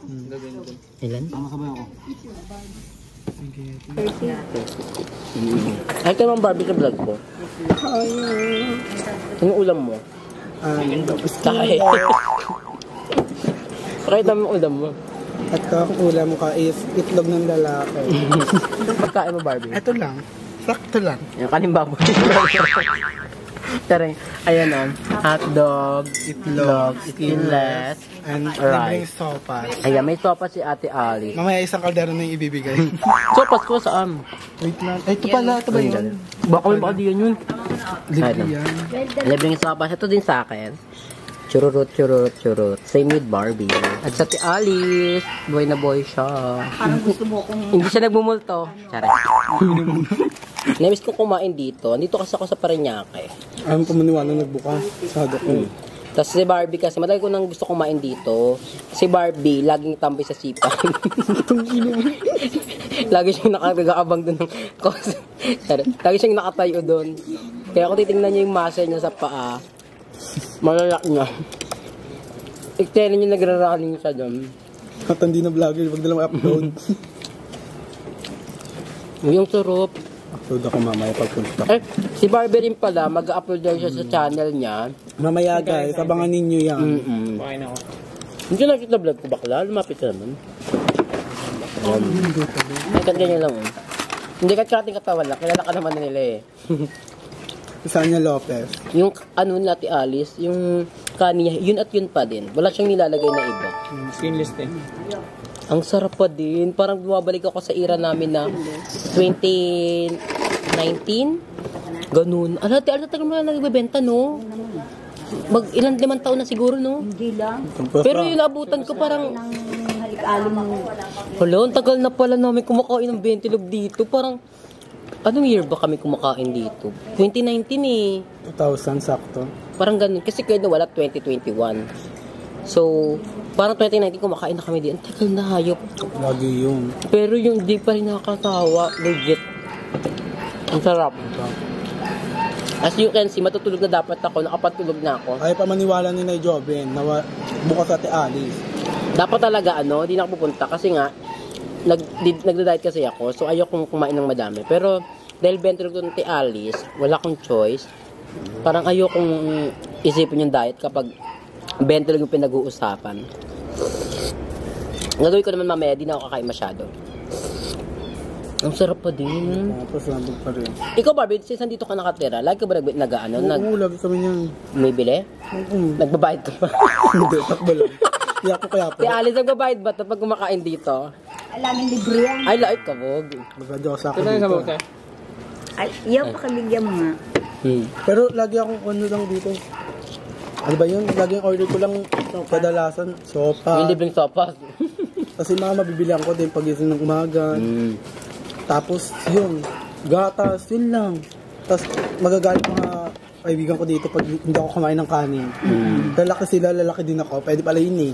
Gagawin ko. Ilan? Masabay ako. Ay, ito naman Barbie sa vlog ko. Anong ulam mo? Tahe. Pakita mo yung ulam mo. At ang ulam ko is itlog ng lalaki. Pagkain mo Barbie? Ito lang. Sakto lang. Yung kaning baboy. Tara, ayan o. Hotdog, itlog, skinless, And rice. libreng sopas. Ayan, may sopa si Ate Ali. Mamaya isang kaldero na yung ibibigay. Sopas ko saan? Wait lang. Ay, ito pala. Ito ba yun? Baka may baka diyan yun. Libre yan. Libreng sopas. Ito din sa akin. Chururut, chururut, chururut. Same with Barbie. At sa Ate Alice, boy na boy siya. Parang gusto mo kung... Hindi siya nagmumulto. Tsara. Namiss ko kumain dito. Dito kasi ako sa Parañaque. Ayaw pamaniwala nagbuka. Sado ko. Tapos si Barbie kasi, matagal ko nang gusto kumain dito. Si Barbie, laging tambay sa sipa. Lagi siyang nakagagabang doon ng kos. Lagi siyang nakatayo doon. Kaya ako titingnan niya yung muscle niya sa paa. Malalaki niya. Iktenin niya nagraraling siya doon. At hindi na vlogger. Wag na lang upload. Yung surup. Upload ako mamaya pagpunta. Eh, si Barbie rin pala, mag-upload daw siya sa channel niya. Mamaya guys, abangan ninyo yan. Pakain ako. Hindi na nakita vlog ko bakla, lumapit ka naman. Ay, ganyan lang. Hindi ka kating katawan lang, kilala ka naman nila eh. Sanya Lopez. Yung ano natin Alice, yung kaniya, yun at yun pa din. Wala siyang nilalagay na iba. Skinless din. Ang sarap pa din. Parang bumabalik ako sa era namin na 2019. Ganun. Tagal mo na nagbebenta, no? Ilang 5 taon na siguro, no? Hindi lang. Pero yung naabutan ko parang... Nang halik-alo ng... Hala, ang tagal na pala namin kumakain ng bentilog dito. Parang... Anong year ba kami kumakain dito? 2019 eh. 2000 sakto. Parang ganun. Kasi kayo nawala 2021. So, parang 2019 kumakain na kami din. Ang tagal na hayop. Lagi yun. Pero yung di pa rin nakakatawa. Legit. Ang sarap. As you can see, matutulog na dapat ako. Nakapatulog na ako. Ayaw pa maniwala ni Nay Joven na bukas Ate Alice. Dapat talaga di na ako pupunta. Kasi nga, nagda-diet kasi ako. So, ayaw kong kumain ng madami. Pero, dahil bentro ko ng Alice, wala akong choice. Parang ayaw kong isipin yung diet kapag bentro yung pinag-uusapan. Gagawin ko naman mamaya, di na ako kakain masyado. Ang sarap pa din. Tapos nandun pa rin. Ikaw, Barbie, since nandito ka nakatira, lagi ka ba Oo, lagi kami niyan. may bili? Nagbabayad ka pa? Hindi, takbo lang. Kaya ko kaya po. Si Alice, nagbabayad ba ito pag kumakain dito? Laging libre yan. Ay, lait ka, Bog. Magradyo ako sa akin Ito na yung dito. sabaw tayo. Ay, iyaw pa kabigyan mo nga. Pero lagi akong ano lang dito. Ano ba yun? Laging order ko lang kadalasan. Sopa. Yung libreng sopas. Kasi mga mabibilihan ko din pagising ng umaga. Tapos yun, gatas, yun lang. Tapos magagalit mga kaibigan ko dito pag hindi ako kumain ng kanin. Lalaki sila, lalaki din ako. Pwede pala yun eh.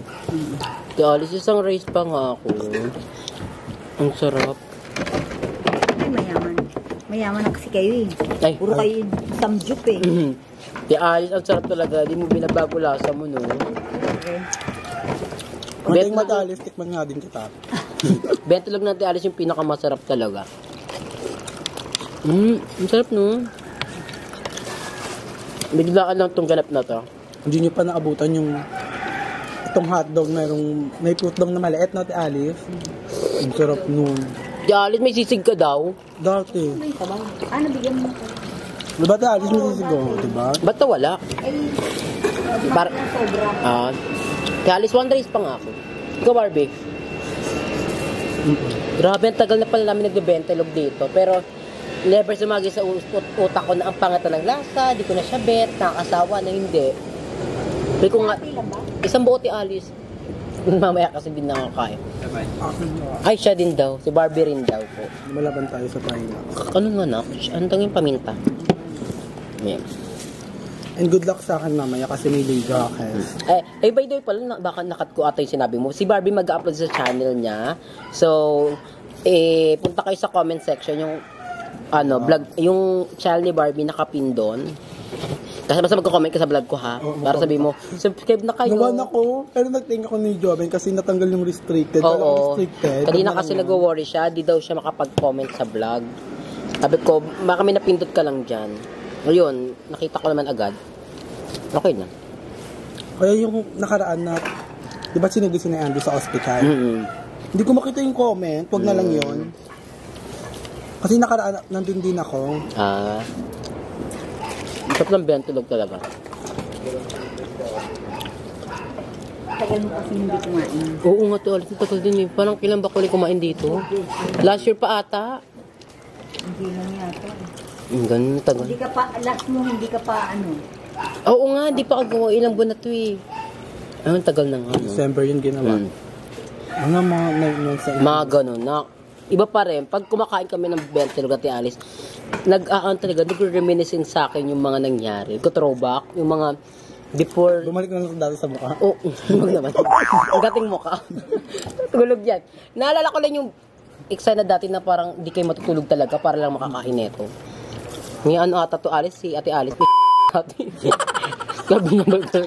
Kaya alis isang race pa nga ako. Ang sarap. Ay, mayaman. Mayaman na kasi kayo eh. Ay, Puro kayo samjup eh. Kaya alis, ang sarap talaga. Di mo binabago lasa mo, no? Kung hindi madalis, tikman nga din kita. Bentulog natin alis yung pinakamasarap talaga. Ang sarap, no? Biglaan lang itong ganap na to. Hindi nyo pa naabutan yung itong hotdog may putlong na maliit na Alice. Ang sarap nun. Kaya alis, may sisig ka daw. Dati. Ano, bigyan mo ko? Diba Alice may sisigaw, diba? Ba't na wala? Ay, Par- sobra. Kaya alis, one race pa nga ako. Ikaw, Barbie. Grabe, ang tagal na pala namin nagbebenta log dito. Pero, never sumagi sa utak ko na ang pangata ng lasa, di ko na siya bet, nakakasawa na hindi. Pero kung nga, isang bote Alice. Mamaya kasi din nakakain. Ay, siya din daw. Si Barbie rin daw po. Lumalaban tayo sa pahinga. Ano nga na? Ano tanging paminta? Yeah. And good luck sa akin mamaya kasi may liga kasi. By the way pala, baka nakat ko ata yung sinabi mo. Si Barbie mag-upload sa channel niya. So, punta kayo sa comment section yung vlog, yung channel ni Barbie nakapin doon. Kasi basta magko-comment ka sa vlog ko ha. Oo, Para sabihin mo, subscribe na kayo. Naman ako, pero nag-think ako ni Joven kasi natanggal yung restricted. Kala ko Oo. restricted. Kanina Ano kasi lang nag-worry siya, di daw siya makapag-comment sa vlog. Sabi ko, baka may napindot ka lang dyan. Ngayon, nakita ko naman agad. Okay na. Kaya yung nakaraan na, di ba sinugis na Andy sa hospital? Hindi ko makita yung comment, wag na lang yon. Kasi nakaraan, nandun din ako. Sarap ng bentulog talaga. Tagal mo kasi hindi kumain. Oo nga to, alas tagal din eh. Parang kailan ba ko ulit kumain dito? Last year pa ata. Hindi lang yata. Ganun tagal. Hindi ka pa, last mo hindi ka pa ano. Oo nga, hindi pa ako ilang buwan na to eh. Ang tagal na nga. No? December yun ginawa. Ano mga nasa Mga ganun na. Iba pa rin, pag kumakain kami ng bentulog at Alice, talaga, nag-reminiscence sa akin yung mga nangyari. Ko-throwback, yung mga before. Bumalik na lang dati sa mukha. Oo, wag naman. Ang dating mukha. Tulog yan. Naalala ko lang yung eksena dati na parang di kayo matutulog talaga para lang makakain neto. May ano ata to Alice, si Ate Alice. Sabi naman ko.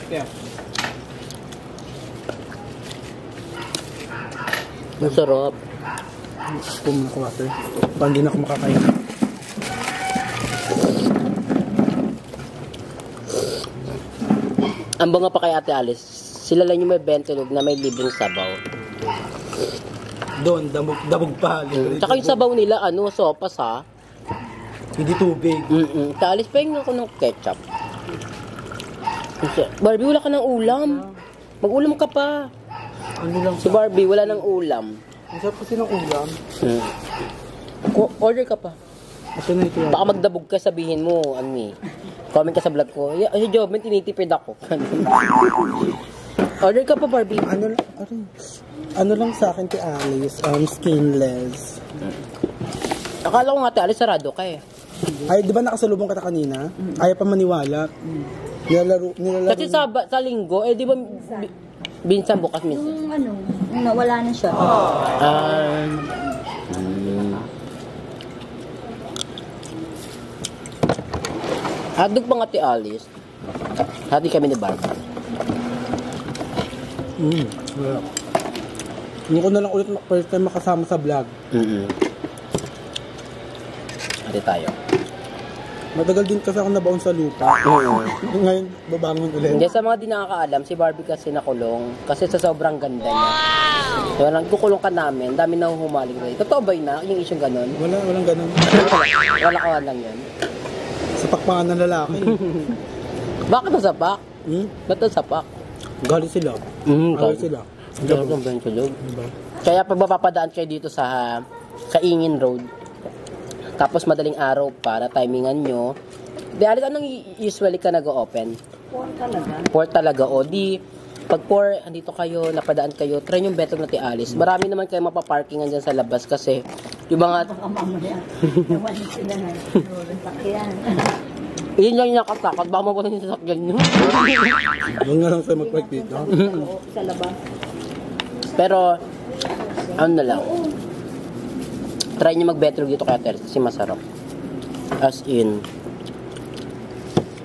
Yeah. Ang sarap. Pumunta ko water. Parang di na ako makakain. Ang banga pa kay Ate Alice, sila lang yung may bentulog na may libreng sabaw. Doon, dabog pa. Tsaka yung sabaw nila, sopas ha. Hindi tubig. Ate Alice, pahingin ko ng ketchup. Barbie, wala ka ng ulam. Mag-ulam ka pa. Ano lang Si Barbie, wala ng ulam. Ang sarap kasi ng ulam. Order ka pa. Ito na ito. Baka magdabog ka, sabihin mo, comment ka sa vlog ko. Si Job, may tinitipid ako. Order ka pa, Barbie. Ano lang sa akin kay Alice, skinless. Akala ko nga, Ate Alice, sarado ka eh. Ay, di ba nakasalubong ka kanina? Ayaw pa maniwala. Nilalaro. Kasi sa linggo, di ba, binsan bukas minsan. Yung nawala na siya. Hadog pa nga Ate Alice. Hati kami ni Barbie. Wala. Hindi ko na lang ulit first time makasama sa vlog. Hati tayo. Matagal din kasi ako nabaon sa lupa. Ngayon, babangon ulit. Hindi, sa mga di nakakaalam, si Barbie kasi nakulong. Kasi sa sobrang ganda niya. So, nagkukulong ka namin, dami na humaling na. Totoo ba yun na? Yung isyong ganon? Walang ganun. Wala ka lang yan. Sapak pa nga ng lalaki. Bakit nasapak? Ba't nasapak? Galit sila. Galit sila. Diyan ang bentulog. Diba? Kaya pag mapapadaan kayo dito sa Ingin Road, tapos madaling araw para timingan nyo, di alit anong usually ka nag-open? 4 talaga. O di, pag 4, andito kayo, napadaan kayo, try yung betong na ti Alice. Marami naman kayo mapaparkingan dyan sa labas kasi yung mga... Yun lang yung nakatakot, baka mabutan yung sasakyan nyo. Huwag nga lang sa'yo mag-park dito. Sa labas. Pero, ano na lang, try nyo mag-betro dito kaya Teres kasi masarap. As in,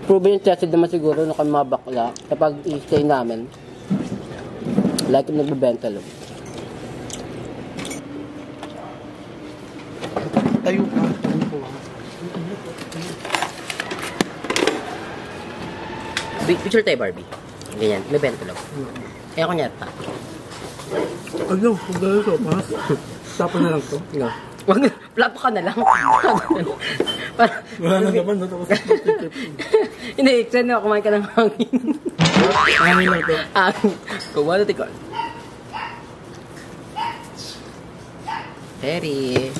proven yung tested naman siguro na kami mga bakla kapag i-stay namin. Like yung nagbibenta lang. Tayo pa. Picture tayo, Barbie. Ganyan, may benta lang. Kaya ko niya pa. Ano? Huwag na ito, pas. Tapos na lang to. No. Wag na, plato ka na lang. Wala na naman. Tapos Hindi, iksan na, kumain ka ng hangin. hangin lang to. Kumain na tikon. Terry.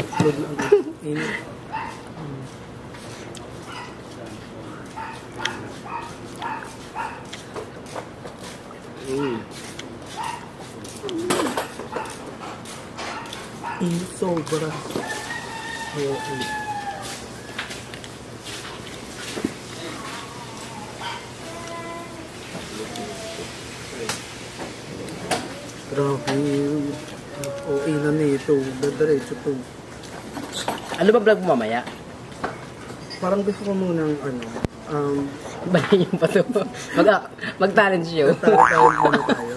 Sobra. Grabe. Okay na nito. Dadiretso to. Ano ba vlog mo mamaya? Parang gusto ko munang, Bali yung pato. Mag-talent show. talent muna tayo.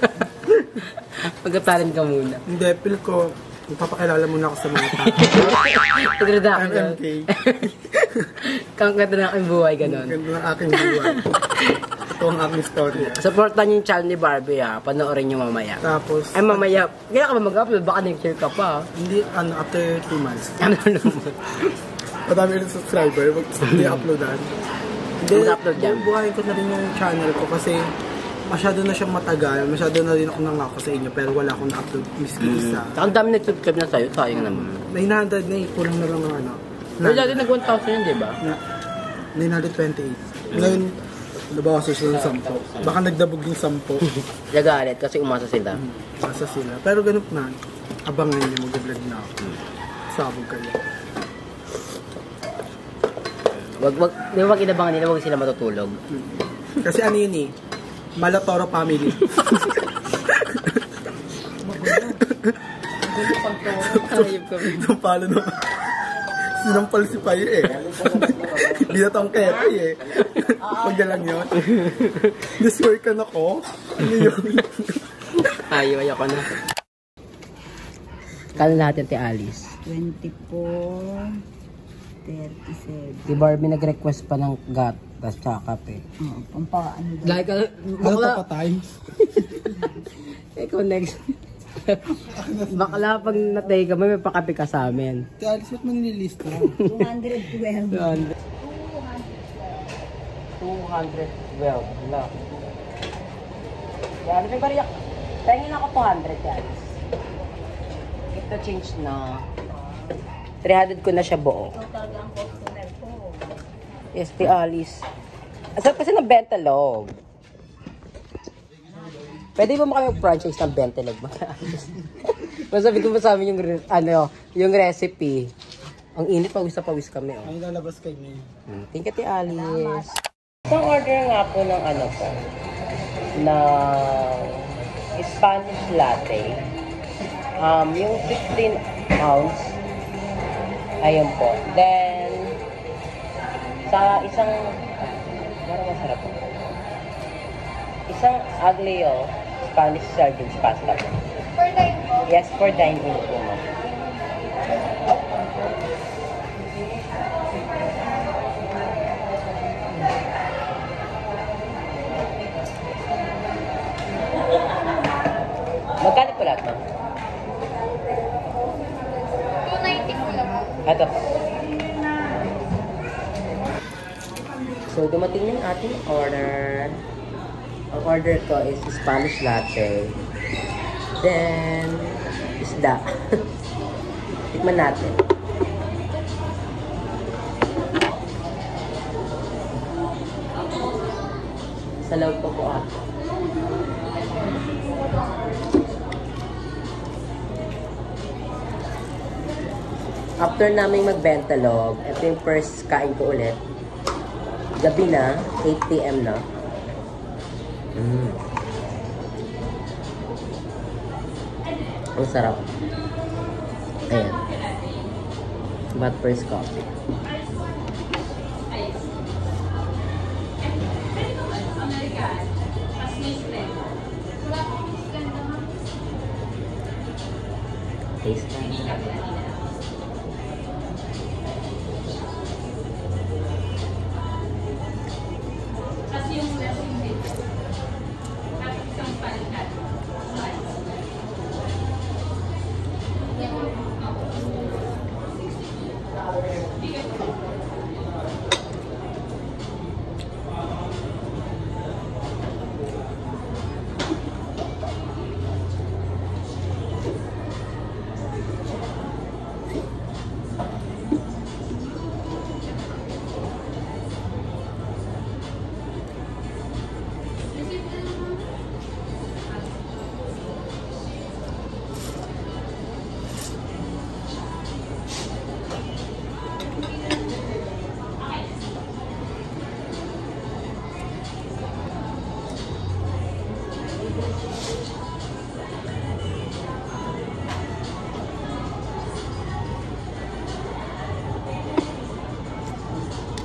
Mag-talent ka muna. Hindi, feel ko, magpapakilala muna ako sa mga tao. Introduction. MMK. Kang ganda ng aking buhay, ganon. Ganda ng aking buwan. Ito ang aking story. Supportan yung channel ni Barbie ha. Panoorin nyo mamaya. Tapos, Ay mamaya. Kaya ka ba mag-upload? Baka next year ka pa. hindi, after 2 months. Ano naman? Madami ulit subscriber, hindi uploadan. Hindi, Mag-upload yan. buhayin ko na rin yung channel ko kasi masyado na siyang matagal, masyado na rin ako nangako sa inyo pero wala akong na-upload miski isa. Ang dami nag-subscribe na sa'yo. Sayang naman. 900 na kulang na lang ng ano. Pero dati nag-1,000 yun, di ba? 928. Ngayon, nabawasan sila ng 10. Baka nagdabog yung 10. Nagalit kasi umasa sila. Basta sila. Pero ganun na, abangan niyo, mag-vlog na ako. Sabog kayo. Wag inabangan nila, wag sila matutulog. Kasi ano yun eh, Malatoro family. Ayop kami. Sumpalo naman. Sinampal si Payo eh. Binatang kete eh. Huwag na lang yun. Diswork ka na ko. Ano yun? Ayoko na. Kala natin ti Alice. 24, 37. Si Barbie nag-request pa ng gatas tsaka kape. Oo, pampaano daw. Like, Ano pa patay? Ikaw next. Bakla pag natay ka, may pakape ka sa amin. Si Alice, ba't mo nililista? 212. 212. Wala. Yan, may bariyak. Tingin ako 200 yan. Ito change na. 300 ko na siya buo. Yes, ti Alice. Asal kasi ng Bentalog. Pwede ba mo kami mag-franchise ng Bentalog? Masabi ko ba sa amin yung recipe. Ang init, pawis na pawis kami. Oh. Ay, lalabas kayo ngayon. Thank you, ti Alice. Isang order nga po ng na Spanish latte. Yung 16 ounce. Ayun po. Then, sa isang, parang masarap po. Isang aglio Spanish sardines pasta po. For dine po? Yes, for dine in po. Magkano po lahat, ma'am? 290 po lang. Ito po. So, dumating yung ating order. Ang order ko is Spanish latte. Then, isda. Tikman natin. Sa loob ko po ako. After naming magbentalog, ito yung first kain ko ulit. Gabi na, 8 PM na. Ang sarap. Ayan. But first coffee. Taste time.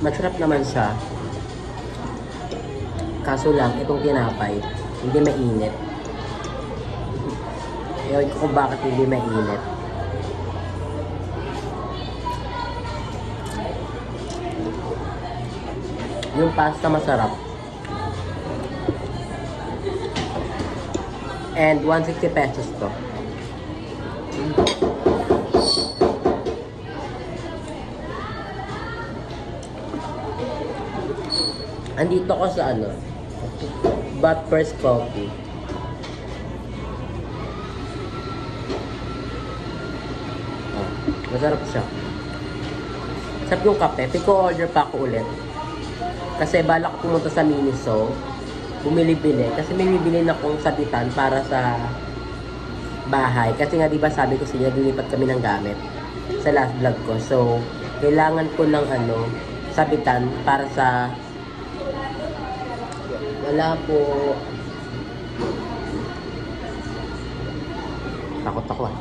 Masarap naman siya. Kaso lang, itong tinapay, hindi mainit. Ewan ko kung bakit hindi mainit. Yung pasta masarap. And 160 pesos to. Andito ko sa ano, But First Coffee. Oh, masarap siya. Sarap yung kape. Piko-order pa ako ulit. Kasi balak ko pumunta sa Miniso. Bumili-bili. Kasi may bibili na akong sabitan para sa bahay. Kasi nga diba sabi ko sa inyo, lilipat kami ng gamit sa last vlog ko. So, kailangan ko ng ano, sabitan para sa wala po. Takot ako ah.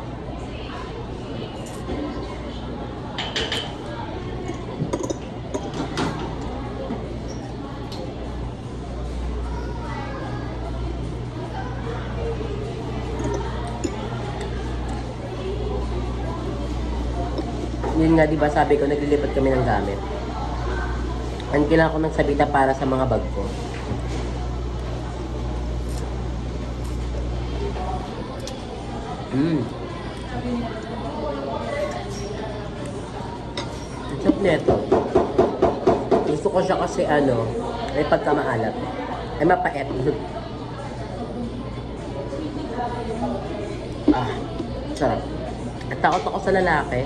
Yun nga diba sabi ko, naglilipat kami ng gamit. And kailangan ko ng sabita para sa mga bag ko. Ang sarap nito. Gusto ko siya kasi ano, may pagkamaalat. Ay mapait. Sarap. At takot ako sa lalaki.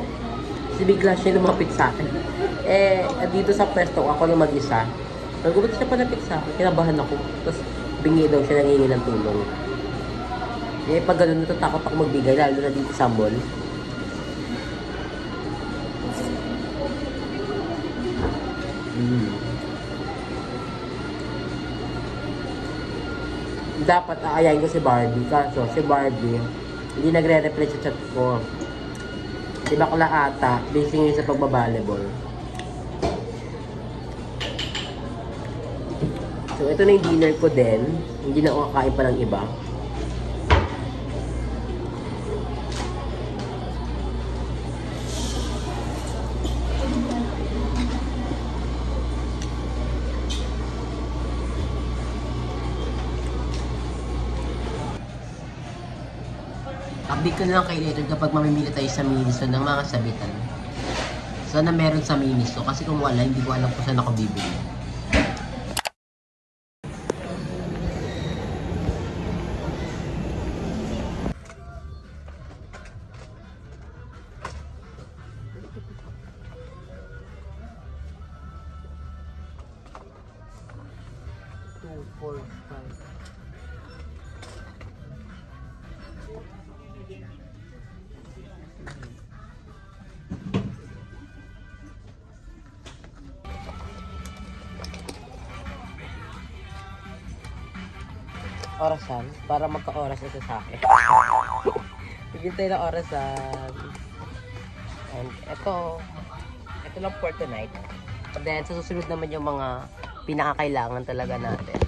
Kasi bigla siya lumapit sa akin. Dito sa pwesto ako lang mag-isa. Nagubot siya palapit sa akin. Kinabahan ako. Tapos bingi daw siya, nangingi ng tulong. Pag gano'n natatakot ako magbigay, lalo na dito sa mall. Dapat aayain ko si Barbie. Kaso si Barbie, hindi nagre-reply sa chat ko. Si bakla ata, busy ngayon sa pagbabaleball. So ito na yung dinner ko din. Hindi na ako kakain pa ng iba. Update ko na lang kayo later kapag mamimili tayo sa Miniso ng mga sabitan. Sana meron sa Miniso kasi kung wala, hindi ko alam kung saan ako bibili. Orasan para magka-oras ito sa akin. Hintay na orasan. And ito lang for tonight. And then sa susunod naman yung mga pinakakailangan talaga natin.